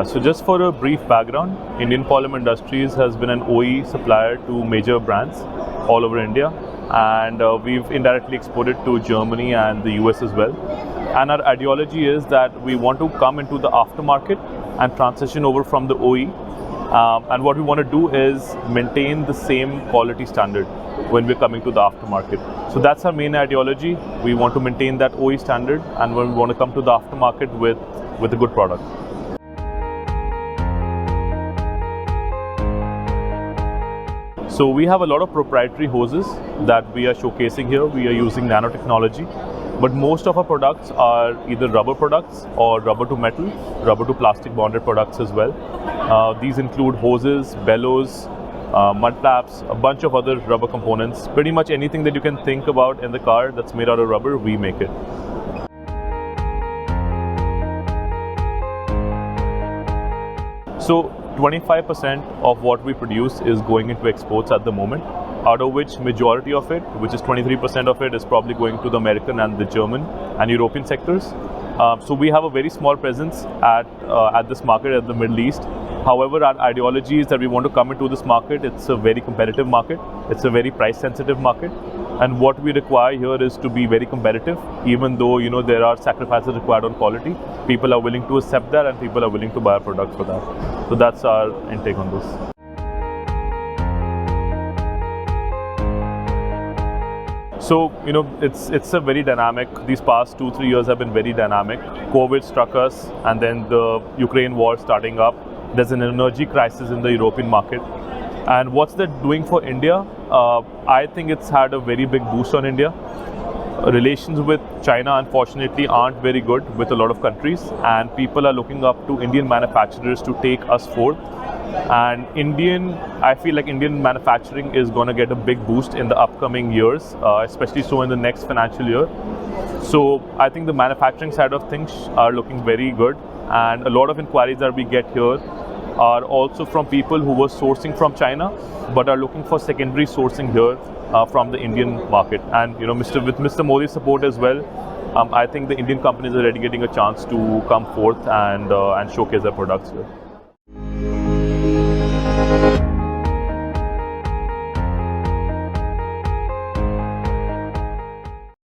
So just for a brief background, Indian Polymer Industries has been an OE supplier to major brands all over India, and we've indirectly exported to Germany and the US as well. And our ideology is that we want to come into the aftermarket and transition over from the OE. And what we want to do is maintain the same quality standard when we're coming to the aftermarket. So that's our main ideology. We want to maintain that OE standard, and when we want to come to the aftermarket with a good product. So we have a lot of proprietary hoses that we are showcasing here. We are using nanotechnology, but most of our products are either rubber products or rubber to metal, rubber to plastic bonded products as well. These include hoses, bellows, mud flaps, a bunch of other rubber components. Pretty much anything that you can think about in the car that's made out of rubber, we make it. So 25% of what we produce is going into exports at the moment, out of which majority of it, which is 23% of it, is probably going to the American and the German and European sectors. So we have a very small presence at this market, at the Middle East. However, our ideology is that we want to come into this market. It's a very competitive market. It's a very price sensitive market. And what we require here is to be very competitive, even though there are sacrifices required on quality. People are willing to accept that, and people are willing to buy our product for that. So that's our intake on this. So, it's a very dynamic, these past 2-3 years have been very dynamic. COVID struck us, and then the Ukraine war starting up. There's an energy crisis in the European market. And what's that doing for India? I think it's had a very big boost on India. Relations with China, unfortunately, aren't very good with a lot of countries, and people are looking up to Indian manufacturers to take us forth. And I feel like Indian manufacturing is going to get a big boost in the upcoming years, especially so in the next financial year. So I think the manufacturing side of things are looking very good, and a lot of inquiries that we get here are also from people who were sourcing from China but are looking for secondary sourcing here from the Indian market. And with Mr. Modi's support as well, I think the Indian companies are already getting a chance to come forth and showcase their products here.